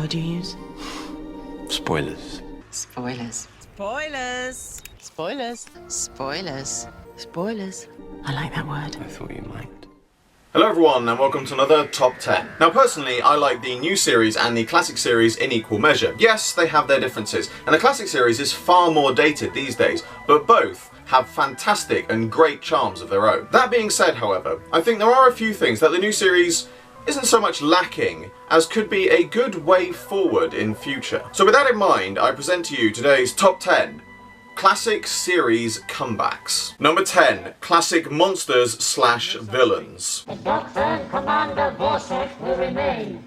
word you use? Spoilers. Spoilers. Spoilers. Spoilers. Spoilers. Spoilers. I like that word. I thought you might. Hello everyone and welcome to another Top 10. Now personally I like the new series and the classic series in equal measure. Yes, they have their differences and the classic series is far more dated these days, but both have fantastic and great charms of their own. That being said, however, I think there are a few things that the new series isn't so much lacking as could be a good way forward in future. So with that in mind, I present to you today's Top 10 Classic Series Comebacks. Number 10, Classic Monsters / Villains. The Doctor and Commander Borsek will remain.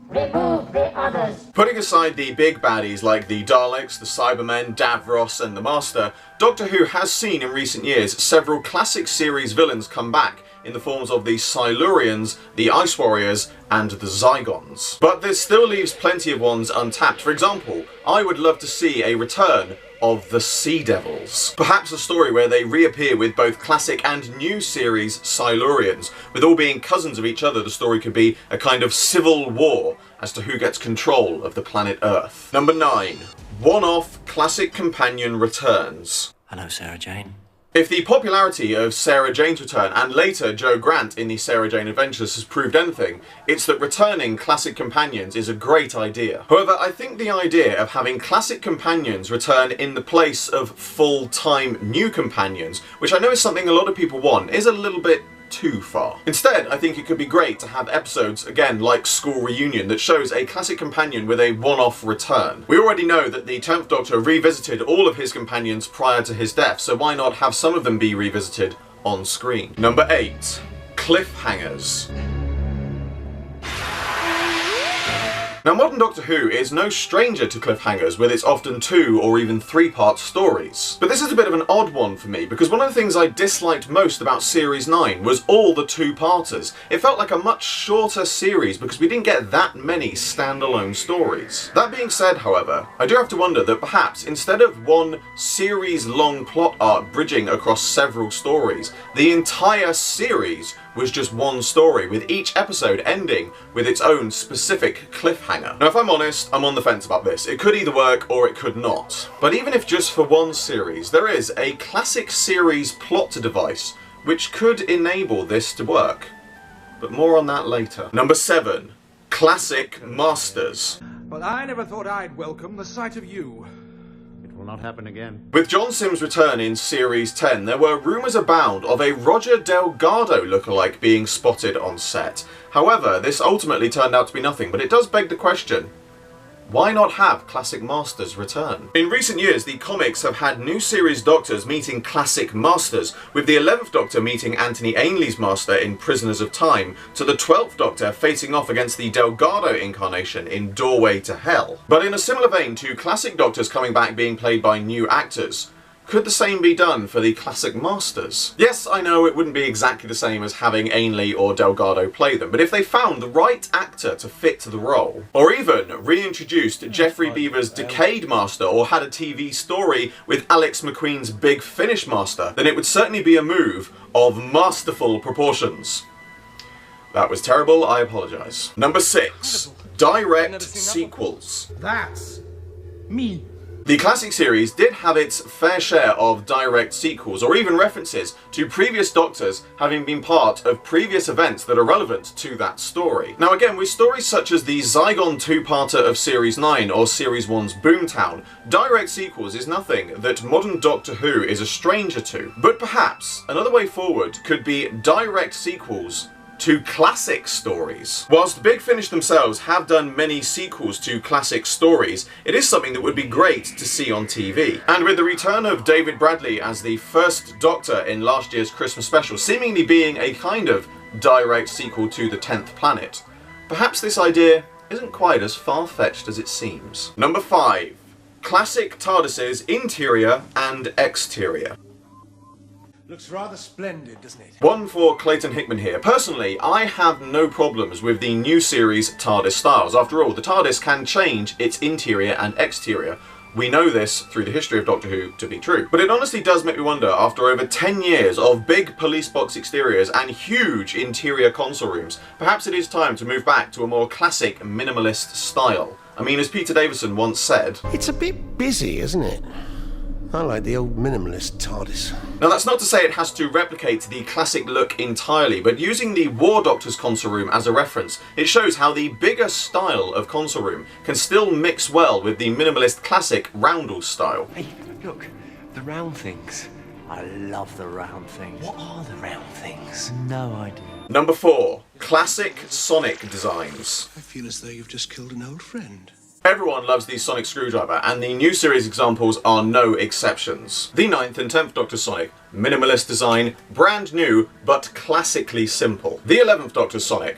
Remove the others. Putting aside the big baddies like the Daleks, the Cybermen, Davros and the Master, Doctor Who has seen in recent years several classic series villains come back in the forms of the Silurians, the Ice Warriors and the Zygons. But this still leaves plenty of ones untapped. For example, I would love to see a return of the Sea Devils. Perhaps a story where they reappear with both classic and new series Silurians. With all being cousins of each other, the story could be a kind of civil war as to who gets control of the planet Earth. Number 9. One-off classic companion returns. Hello, Sarah Jane. If the popularity of Sarah Jane's return and later Jo Grant in the Sarah Jane Adventures has proved anything, it's that returning classic companions is a great idea. However, I think the idea of having classic companions return in the place of full-time new companions, which I know is something a lot of people want, is a little bit too far. Instead, I think it could be great to have episodes, again, like School Reunion, that shows a classic companion with a one-off return. We already know that the 10th Doctor revisited all of his companions prior to his death, so why not have some of them be revisited on screen? Number 8. Cliffhangers. Now, modern Doctor Who is no stranger to cliffhangers with its often 2 or even 3-part stories. But this is a bit of an odd one for me, because one of the things I disliked most about Series 9 was all the 2-parters. It felt like a much shorter series because we didn't get that many standalone stories. That being said, however, I do have to wonder that perhaps instead of one series-long plot arc bridging across several stories, the entire series was just one story, with each episode ending with its own specific cliffhanger. Now, if I'm honest, I'm on the fence about this. It could either work or it could not. But even if just for one series, there is a classic series plot device which could enable this to work. But more on that later. Number 7. Classic Masters. Well, I never thought I'd welcome the sight of you. It will not happen again. With John Simm's return in Series 10, there were rumours abound of a Roger Delgado lookalike being spotted on set. However, this ultimately turned out to be nothing, but it does beg the question, why not have classic masters return? In recent years, the comics have had new series Doctors meeting classic masters, with the 11th Doctor meeting Anthony Ainley's master in Prisoners of Time, to the 12th Doctor facing off against the Delgado incarnation in Doorway to Hell. But in a similar vein to classic Doctors coming back being played by new actors, could the same be done for the classic masters? Yes, I know it wouldn't be exactly the same as having Ainley or Delgado play them, but if they found the right actor to fit the role, or even reintroduced Geoffrey Beaver's Decayed Master, or had a TV story with Alex McQueen's Big Finish Master, then it would certainly be a move of masterful proportions. That was terrible, I apologise. Number 6. Direct sequels. That's me. The classic series did have its fair share of direct sequels, or even references to previous Doctors having been part of previous events that are relevant to that story. Now again, with stories such as the Zygon 2-parter of Series 9 or Series 1's Boomtown, direct sequels is nothing that modern Doctor Who is a stranger to. But perhaps another way forward could be direct sequels to classic stories. Whilst Big Finish themselves have done many sequels to classic stories, it is something that would be great to see on TV. And with the return of David Bradley as the first Doctor in last year's Christmas special seemingly being a kind of direct sequel to The 10th Planet, perhaps this idea isn't quite as far-fetched as it seems. Number 5. Classic TARDIS's interior and exterior. Looks rather splendid, doesn't it? One for Clayton Hickman here. Personally, I have no problems with the new series TARDIS styles. After all, the TARDIS can change its interior and exterior. We know this through the history of Doctor Who to be true. But it honestly does make me wonder, after over 10 years of big police box exteriors and huge interior console rooms, perhaps it is time to move back to a more classic minimalist style. I mean, as Peter Davison once said, It's a bit busy, isn't it? I like the old Minimalist TARDIS. Now that's not to say it has to replicate the classic look entirely, but using the War Doctor's console room as a reference, it shows how the bigger style of console room can still mix well with the minimalist classic roundel style. Hey, look, the round things. I love the round things. What are the round things? No idea. Number 4. Classic Sonic designs. I feel as though you've just killed an old friend. Everyone loves the Sonic Screwdriver, and the new series examples are no exceptions. The 9th and 10th Doctor Sonic, minimalist design, brand new, but classically simple. The 11th Doctor Sonic,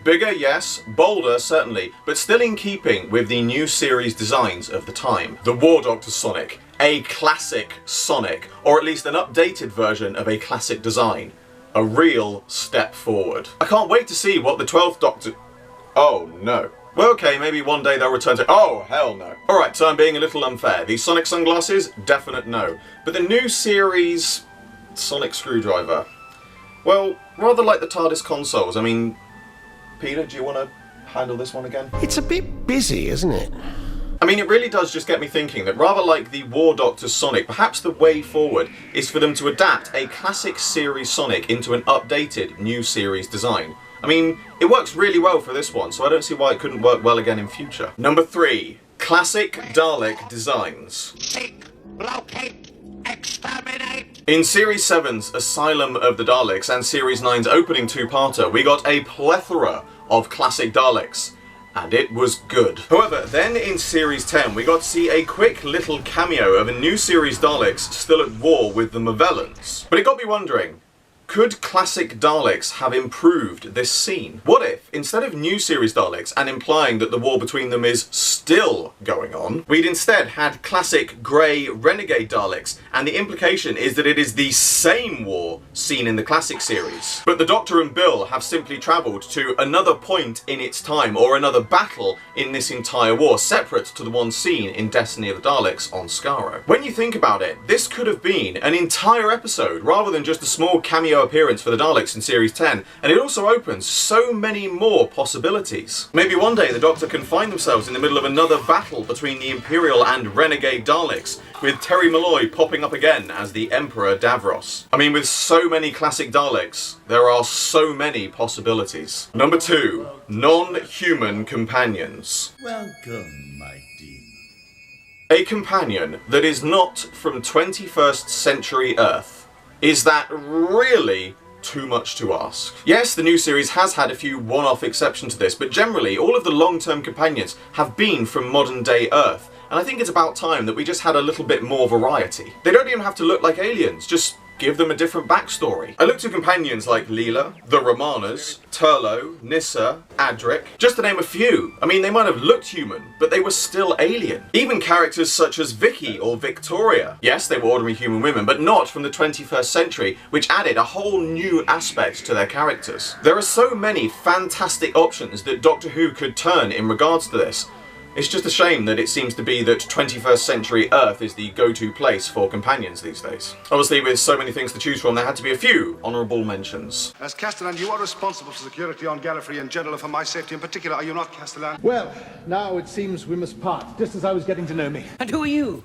bigger, yes, bolder, certainly, but still in keeping with the new series designs of the time. The War Doctor Sonic, a classic Sonic, or at least an updated version of a classic design. A real step forward. I can't wait to see what the 12th Doctor... Oh no. Well, okay, maybe one day they'll return to... Oh, hell no. Alright, so I'm being a little unfair. The Sonic sunglasses? Definite no. But the new series... Sonic Screwdriver. Well, rather like the TARDIS consoles. I mean... Peter, do you want to handle this one again? It's a bit busy, isn't it? I mean, it really does just get me thinking that rather like the War Doctor Sonic, perhaps the way forward is for them to adapt a classic series Sonic into an updated new series design. I mean, it works really well for this one, so I don't see why it couldn't work well again in future. Number 3. Classic Dalek designs. Seek, locate, exterminate. In Series 7's Asylum of the Daleks and Series 9's opening two-parter, we got a plethora of classic Daleks. And it was good. However, then in Series 10 we got to see a quick little cameo of a new series Daleks still at war with the Movellans. But it got me wondering, could classic Daleks have improved this scene? What if, instead of new series Daleks and implying that the war between them is still going on, we'd instead had classic grey renegade Daleks, and the implication is that it is the same war seen in the classic series, but the Doctor and Bill have simply travelled to another point in its time, or another battle in this entire war, separate to the one seen in Destiny of the Daleks on Skaro. When you think about it, this could have been an entire episode, rather than just a small cameo appearance for the Daleks in Series 10, and it also opens so many more possibilities. Maybe one day the Doctor can find themselves in the middle of another battle between the Imperial and Renegade Daleks, with Terry Malloy popping up again as the Emperor Davros. I mean, with so many classic Daleks, there are so many possibilities. Number 2. Non-human companions. Welcome, my dear. A companion that is not from 21st century Earth. Is that really too much to ask? Yes, the new series has had a few one-off exceptions to this, but generally all of the long-term companions have been from modern-day Earth, and I think it's about time that we just had a little bit more variety. They don't even have to look like aliens, just give them a different backstory. I look to companions like Leela, the Romanas, Turlo, Nyssa, Adric, just to name a few. I mean, they might have looked human, but they were still alien. Even characters such as Vicky or Victoria. Yes, they were ordinary human women, but not from the 21st century, which added a whole new aspect to their characters. There are so many fantastic options that Doctor Who could turn in regards to this. It's just a shame that it seems to be that 21st century Earth is the go-to place for companions these days. Obviously, with so many things to choose from, there had to be a few honourable mentions. As Castellan, you are responsible for security on Gallifrey in general and for my safety in particular, are you not, Castellan? Well, now it seems we must part, just as I was getting to know me. And who are you?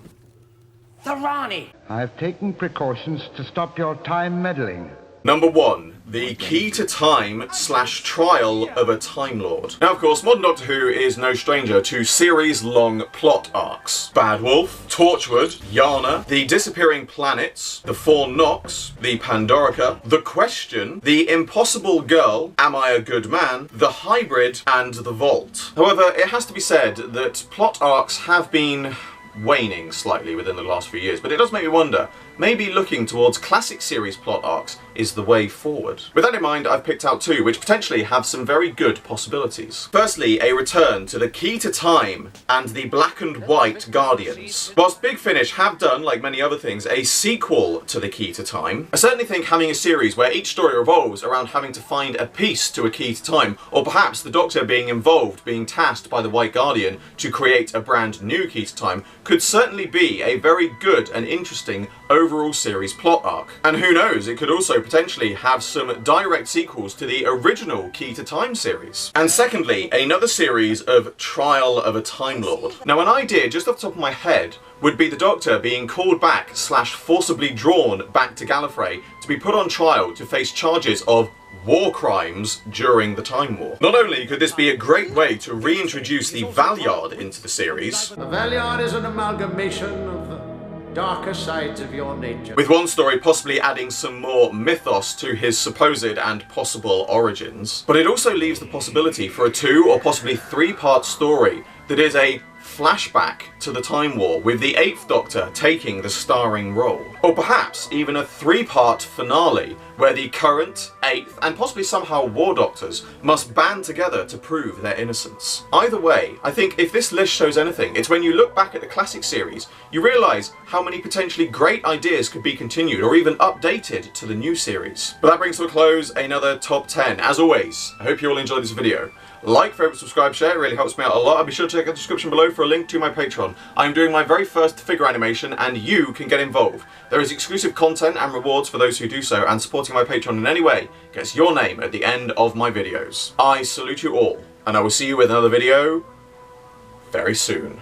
The Rani. I've taken precautions to stop your time meddling. Number 1. The key to time / trial of a Time Lord. Now, of course, modern Doctor Who is no stranger to series-long plot arcs. Bad Wolf, Torchwood, Yana, The Disappearing Planets, The Four Knocks, The Pandorica, The Question, The Impossible Girl, Am I a Good Man, The Hybrid, and The Vault. However, it has to be said that plot arcs have been waning slightly within the last few years, but it does make me wonder, maybe looking towards classic series plot arcs is the way forward. With that in mind, I've picked out 2 which potentially have some very good possibilities. Firstly, a return to the Key to Time and the Black and White Guardians. Whilst Big Finish have done, like many other things, a sequel to the Key to Time, I certainly think having a series where each story revolves around having to find a piece to a key to time, or perhaps the Doctor being involved, being tasked by the White Guardian to create a brand new key to time, could certainly be a very good and interesting overall overall series plot arc. And who knows, it could also potentially have some direct sequels to the original Key to Time series. And secondly, another series of Trial of a Time Lord. Now, an idea just off the top of my head would be the Doctor being called back / forcibly drawn back to Gallifrey to be put on trial to face charges of war crimes during the Time War. Not only could this be a great way to reintroduce the Valeyard into the series, The Valeyard is an amalgamation of the darker sides of your nature. with one story possibly adding some more mythos to his supposed and possible origins, but it also leaves the possibility for a 2 or possibly 3-part story that is a flashback to the Time War, with the 8th Doctor taking the starring role. Or perhaps even a 3-part finale where the current, 8th, and possibly somehow War Doctors must band together to prove their innocence. Either way, I think if this list shows anything, it's when you look back at the classic series, you realise how many potentially great ideas could be continued or even updated to the new series. But that brings to a close another top 10. As always, I hope you all enjoyed this video. Like, favourite, subscribe, share, it really helps me out a lot. I'll be sure to check out the description below for a link to my Patreon. I'm doing my very first figure animation and you can get involved. There is exclusive content and rewards for those who do so, and supporting my Patreon in any way gets your name at the end of my videos. I salute you all, and I will see you with another video very soon.